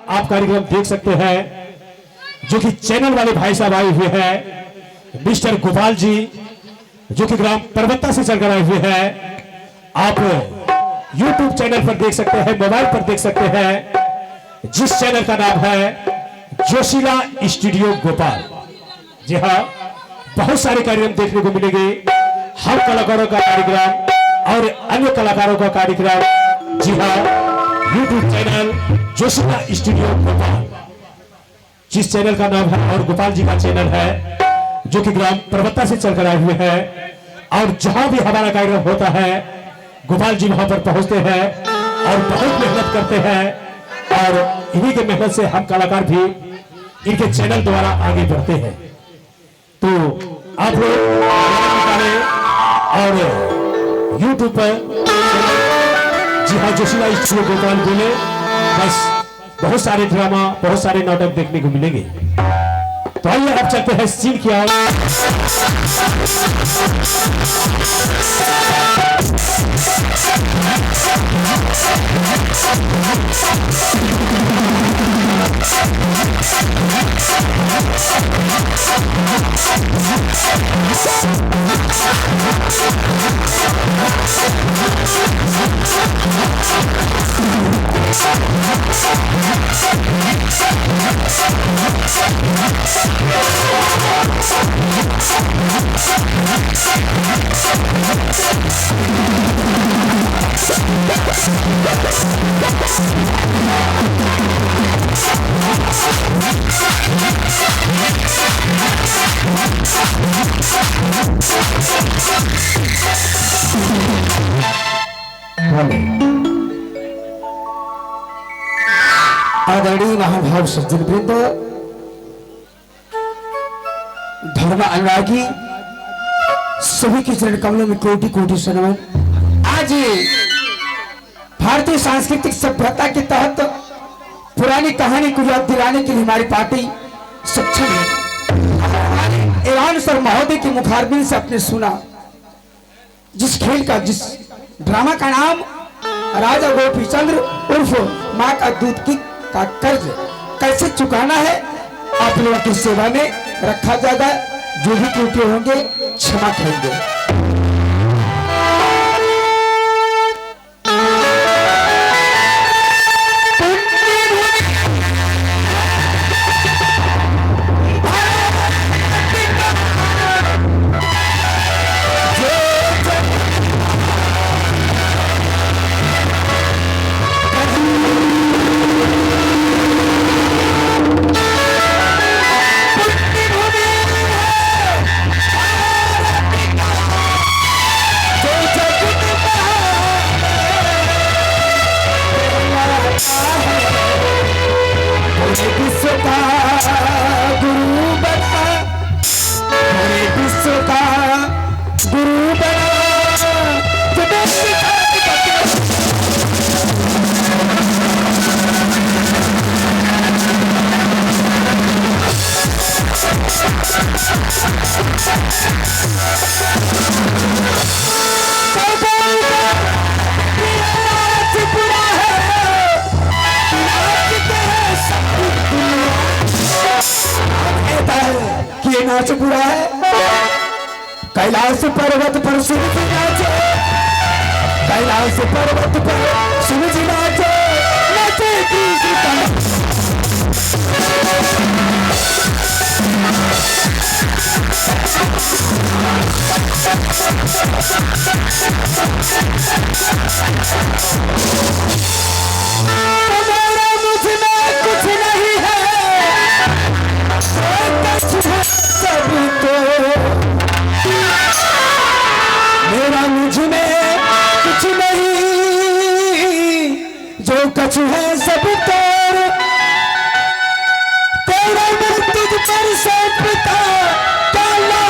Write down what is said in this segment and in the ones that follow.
आप कार्यक्रम देख सकते हैं, जो कि चैनल वाले भाई साहब आए हुए हैं, मिस्टर गोपाल जी, जो कि ग्राम परबत्ता से चलकर आए हुए हैं। आप YouTube चैनल पर देख सकते हैं, मोबाइल पर देख सकते हैं, जिस चैनल का नाम है जोशीला स्टूडियो गोपाल। जी हाँ, बहुत सारे कार्यक्रम देखने को मिलेंगे, हम कलाकारों का कार्यक्रम और अन्य कलाकारों का कार्यक्रम। जी हाँ, YouTube चैनल जोशीला स्टूडियो गोपाल, जिस चैनल का नाम है और गोपाल जी का चैनल है, जो कि ग्राम परबत्ता से चलकर आए हुए हैं। और जहां भी हमारा कार्यक्रम होता है, गोपाल जी वहां पर पहुंचते हैं और बहुत मेहनत करते हैं, और इन्हीं के मेहनत से हम कलाकार भी इनके चैनल द्वारा आगे बढ़ते हैं। तो आप लोग और YouTube पर जी हाँ जोशीला स्टूडियो गोपाल बोले, बस बहुत सारे ड्रामा, बहुत सारे नाटक देखने को मिलेंगे। तो आइए अब चलते हैं सीन की ओर। आदरणीय महाभाव सज्जन वृंद, धर्म अनुरागी सभी के चरण कमलों में कोटि कोटि सनमन। आज भारतीय सांस्कृतिक सभ्यता के तहत पुरानी कहानी को याद दिलाने के लिए हमारी पार्टी सक्षम है। ईरान सर महोदय के मुखारबिन से आपने सुना, जिस खेल का, जिस ड्रामा का नाम राजा गोपी चंद्र उर्फ माँ का दूध का कर्ज कैसे चुकाना है, आप लोगों की सेवा में रखा जाएगा। जो भी त्रुटि होंगे क्षमा करेंगे। नाच बुरा है, कैलाश पर्वत पर सूरज नाचे, कैलाश पर्वत पर सूरज नाचे, नाचे तुम्हारा मुझ में कुछ नहीं है, सबको मेरा मुझ में कुछ नहीं, जो कछु है सब तेरा मुझ तुझ पर सौंपता काला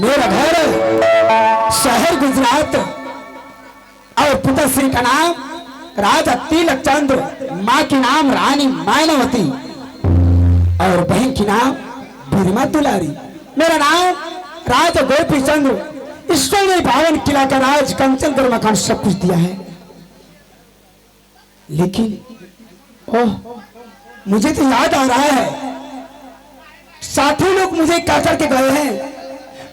मेरा घर शहर गुजरात और पिताश्री का नाम राजा तिलक चंद्र, माँ की नाम रानी मायनावती और बहन की नाम बीरमा दुलारी। मेरा नाम राजा गोपी चंद्र। ईश्वर ने पावन किला का राज कंचन मकान सब कुछ दिया है, लेकिन ओह मुझे तो याद आ रहा है, साथी लोग मुझे काकर के गए हैं।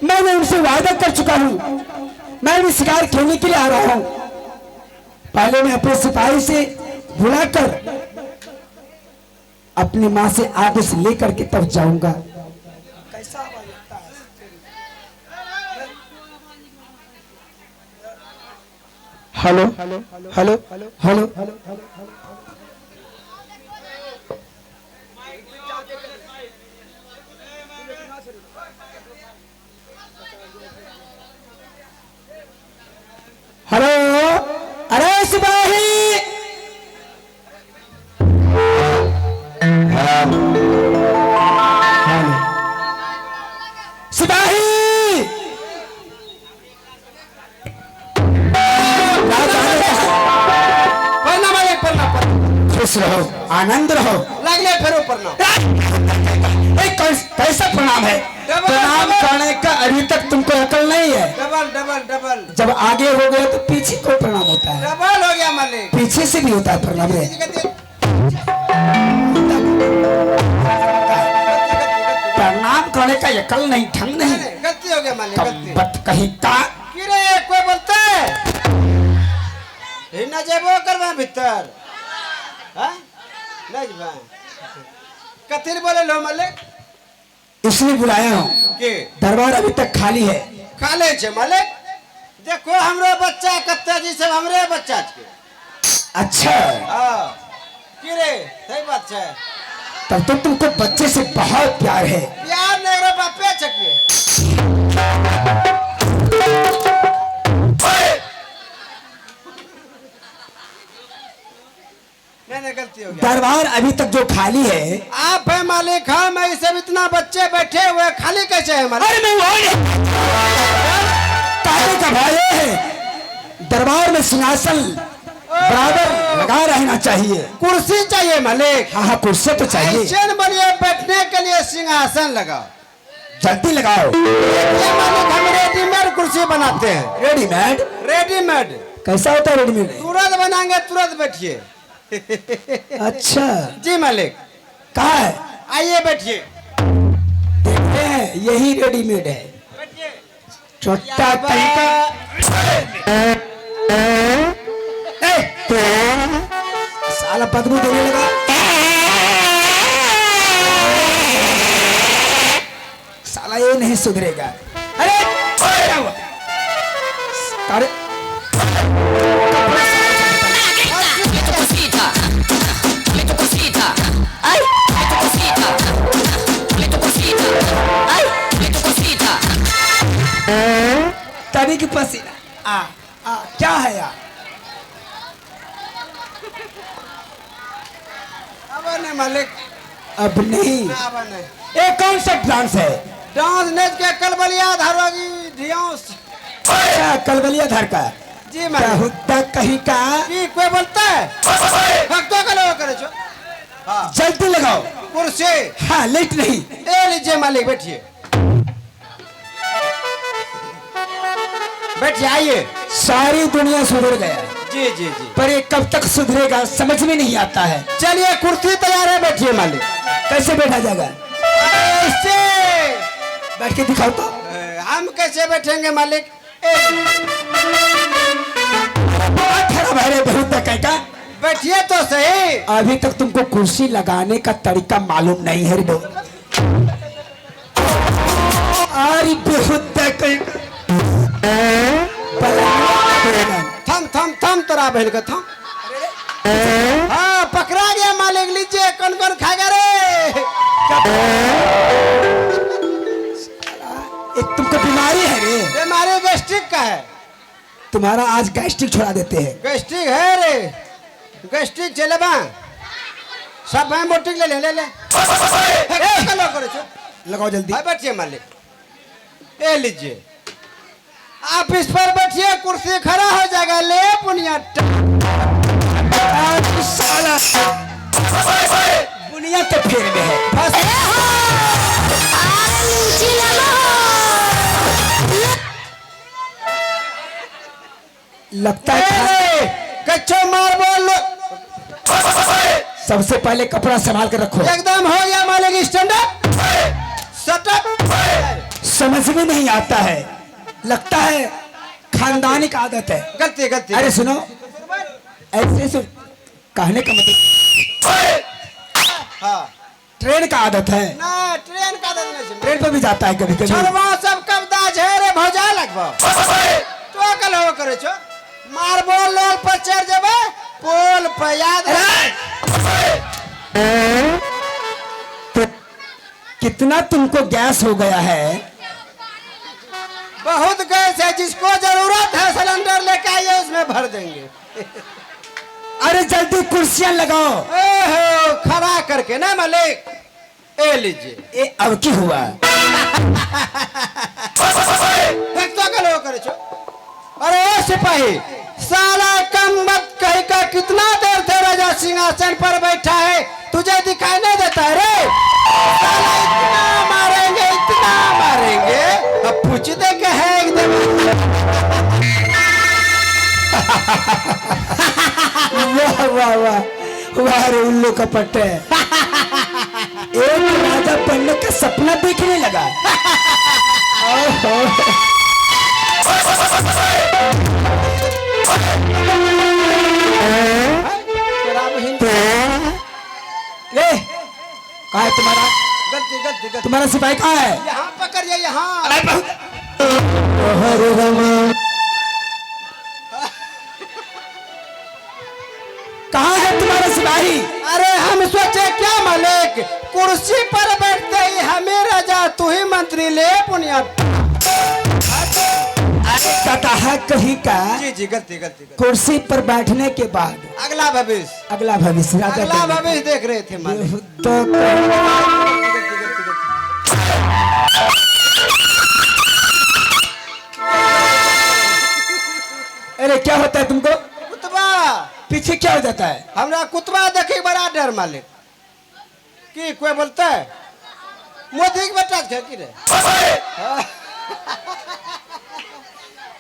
मैंने उनसे वादा कर चुका हूं, मैं भी शिकार खेलने के लिए आ रहा हूं। पहले मैं अपने सिपाही से बुलाकर अपनी मां से आदेश लेकर के तब जाऊंगा। Hello hello hello hello hello, अरे सिपाही, सिपाही, खुश रहो, आनंद रहो, लगले फेरो प्रणाम। कैसा प्रणाम है? प्रणाम करने का अभी तक तुमको अकल नहीं है। डबल डबल डबल जब आगे हो गया तो पीछे को प्रणाम होता है, डबल हो गया मालिक। पीछे से भी होता है प्रणाम रे। प्रणाम करने का अकल नहीं, ढंग नहीं। गलती हो गया मालिक, गलती। बत कहीं का किरे कोई बोलते ही न जेबो करवा भीतर, हाँ नहीं जबा कथिर बोले लो मालिक इसलिए बुलाया हूँ। के दरबार अभी तक खाली है। खाले छे मालिक, देखो हमरो बच्चा कत्ता जी सब हमरे बच्चा के। अच्छा, हाँ किरे सही बात है। तब तो तुमको बच्चे से बहुत प्यार है। प्यार नहीं रो बापे छके। नहीं गलती हो गया। दरबार अभी तक जो खाली है। आप है मालिक, हम ऐसे सब इतना बच्चे बैठे हुए खाली कैसे है मालिक? अरे मैं वो काहे का भाई है। दरबार में सिंहासन बराबर लगा रहना चाहिए। कुर्सी चाहिए मालिक। हाँ हाँ, कुर्सी तो चाहिए। ऐसे बनिए बैठने के लिए सिंहासन लगाओ। जल्दी लगाओ। ये मालिक हम रेडीमेड कुर्सी बनाते हैं। रेडीमेड? रेडीमेड कैसा होता है रेडीमेड? तुरंत बनाएंगे, तुरंत बैठिए। अच्छा जी मालिक, कहाँ है? आइए बैठिए। देखते हैं, यही रेडीमेड है। बैठिए। छोटा तरीका। साला बदबू देने लगा। साला ये नहीं सुधरेगा। अरे क्या हुआ? अरे तभी की पसीना। क्या है यार? अब नहीं मालिक, अब नहीं। अब नहीं। ये कौन सा डांस है? डांस नेच के कलबलिया धारोगी धियोस। अच्छा, कलबलिया धर का। जी क्या मालिक। होता कहीं का? की कोई बोलता है? हक तो कलो करे छो। हाँ जल्दी लगाओ। कुर्सी। हाँ, लेट नहीं। ए लीजिए मालिक, बैठिए बैठिए, आइए। सारी दुनिया सुधर गया, जी जी जी। पर ये कब तक सुधरेगा समझ में नहीं आता है। चलिए कुर्सी तैयार है, बैठिए मालिक। कैसे बैठा जाएगा? ऐसे बैठ के दिखाओ तो। हम कैसे बैठेंगे मालिक? खराब है रे, बहुत तक का। बैठिए तो सही। अभी तक तुमको कुर्सी लगाने का तरीका मालूम नहीं है रे बहू। अरे बहुत तक थम थम थम तोरा बहन का थम। हाँ पकड़ा गया मालिक, लीजिए। कौन कौन खाएगा रे? एक तुमको बीमारी है रे। बीमारी गैस्ट्रिक का है। तुम्हारा आज गैस्ट्रिक छोड़ा देते हैं। गैस्ट्रिक है रे, गैस्ट्रिक चले बा सब है। मोटिक ले ले ले ले। कलो करो छो। लगाओ जल्दी। हाँ बैठिए मालिक, ये लीजिए। आप इस पर बैठिए, कुर्सी खड़ा हो जाएगा। ले पुनिया साला दुनिया तो फेर में है। फंस। लगता है कच्चो मार बोल। सबसे पहले कपड़ा संभाल कर रखो। एकदम हो गया मालिक, स्टैंड अप सटअप। समझ में नहीं आता है, लगता है खानदानी का आदत है। गलती गलती। अरे सुनो, ऐसे कहने का मतलब हाँ ट्रेन का आदत है। ना, ट्रेन का आदत ट्रेन पर भी जाता है कभी कभी। छलवा सब कब दाज है रे भौजा लगवा। तो कल हो करे छो। मार बोल लोल पर चढ़ जाबे, पोल पर याद तो कितना तुमको गैस हो गया है? बहुत गैस है, जिसको जरूरत है सिलेंडर लेके आइए, उसमें भर देंगे। अरे जल्दी कुर्सियां लगाओ। ओहो खड़ा करके ना मालिक। ए लीजिए। ये अब की हुआ? तो कल हो करे छो। अरे ओ सिपाही, साला कम मत कही का कितना देर से राजा सिंहासन पर बैठा है, तुझे दिखाई नहीं देता है रे? साला इतना मारेंगे, इतना मारेंगे, अब पूछ दे के है एकदम। वाह वाह वाह वाह रे उल्लू का पट्टे। एक राजा बनने का सपना देखने लगा। रे कहाँ है तुम्हारा गलती गलती गलती तुम्हारा सिपाही कहाँ है? यहाँ पकड़िए यहाँ। हरे रामा कहाँ है तुम्हारा सिपाही? अरे हम सोचे क्या मालिक, कुर्सी पर बैठते ही हमें राजा तू ही मंत्री ले पुनिया। कहा कहीं का जी जी गलती गलती गलती। कुर्सी पर बैठने के बाद अगला भविष्य, अगला भविष्य राजा अगला बनने का। भविष्य देख रहे थे मालिक। तो गलती गलती गलती। अरे क्या होता है तुमको? कुतबा पीछे क्या हो जाता है? हमरा कुतबा देखे बड़ा डर मालिक। की कोई बोलता है मोदी के बेटा है की रे?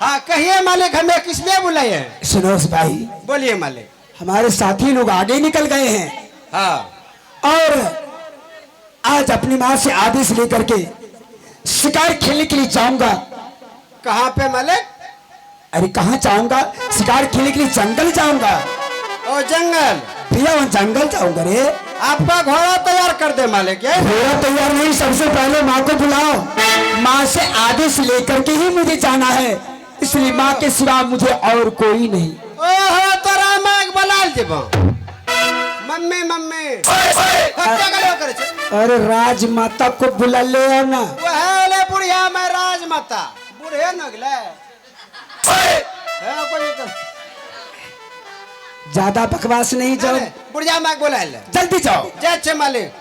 हाँ कहिए मालिक, हमें किस लिए बुलाए हैं? सुनो सिपाही, बोलिए मालिक। हमारे साथी लोग आगे निकल गए हैं हाँ और आज अपनी माँ से आदेश लेकर के शिकार खेलने के लिए जाऊंगा। कहाँ पे मालिक? अरे कहाँ जाऊंगा? शिकार खेलने के लिए जंगल जाऊंगा। ओ जंगल? भैया वहाँ जंगल जाऊंगा रे। आपका घोड़ा तैयार कर दे मालिक। ये घोड़ा तैयार नहीं, सबसे पहले माँ को बुलाओ। माँ से आदेश लेकर के ही मुझे जाना है, इसलिए माँ के सिवा मुझे और कोई नहीं। ओहो तोरा माँ के बुला देबो। मम्मी मम्मी हत्या गलो करे छे। अरे राजमाता को बुला ले आओ ना। वह ले बुढ़िया में राजमाता बूढ़े न गले है कोई कर। ज्यादा बकवास नहीं, जाओ बुढ़िया माँ के बुला ले, जल्दी जाओ। जय छे मालिक।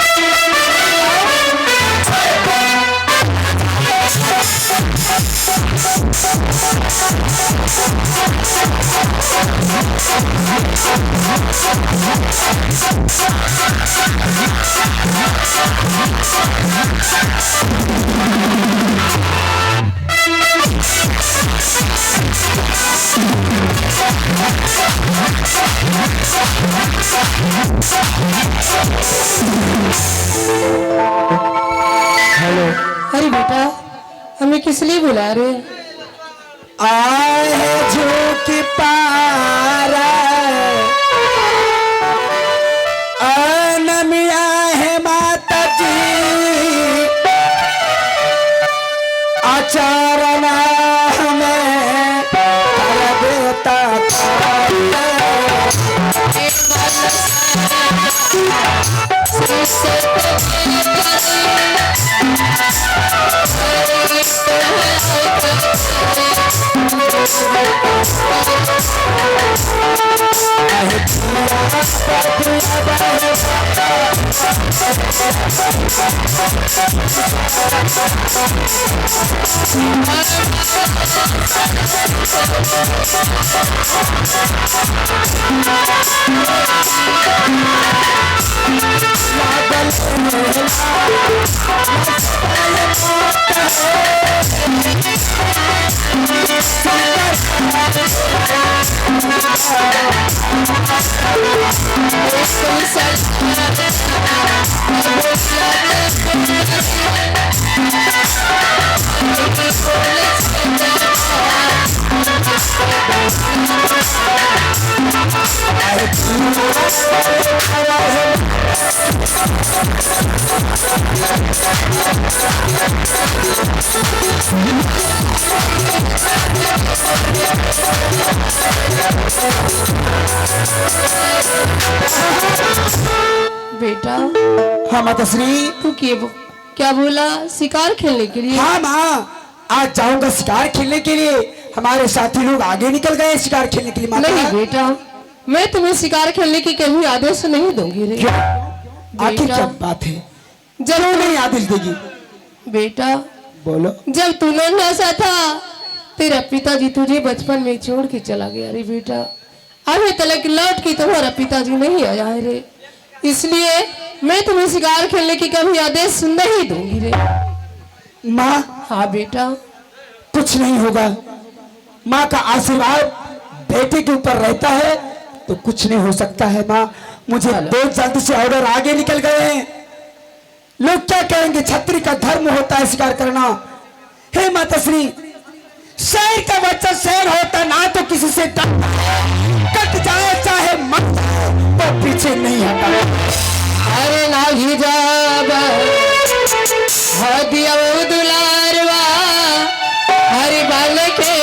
अरे बेटा, हमें किस लिए बुला रहे हैं? आए हैं झोंकी पारा अनमिया है माता जी आचरण हमें कर देता बेटा हाँ माताश्री। तू क्या बोला? शिकार खेलने के लिए? हाँ माँ, आज जाऊंगा शिकार खेलने के लिए। हमारे साथी लोग आगे निकल गए शिकार खेलने के लिए। माता नहीं बेटा, मैं तुम्हें शिकार खेलने की कभी आदेश नहीं दूंगी रे। क्यों? आखिर बेटा, क्या बात है? जब नहीं आदेश देगी? बेटा बोलो। जब तू नन्हा था तेरा पिताजी तुझे बचपन में छोड़ के चला गया रे बेटा। अभी तक लौट के तुम्हारा पिताजी नहीं आया है रे, इसलिए मैं तुम्हें शिकार खेलने की कभी आदेश नहीं दूंगी रे। माँ हाँ बेटा, कुछ नहीं होगा। माँ का आशीर्वाद बेटे के ऊपर रहता है तो कुछ नहीं हो सकता है। माँ मुझे बहुत जल्दी से ऑर्डर आगे निकल गए हैं। लोग क्या कहेंगे? छत्री का धर्म होता है शिकार करना। हे माता श्री, शेर का बच्चा शेर होता ना तो किसी से डरता है, कट जाए चाहे मर जाए तो पीछे नहीं हटा। अरे नाही जाब हदिया दुलारवा हरि बाल के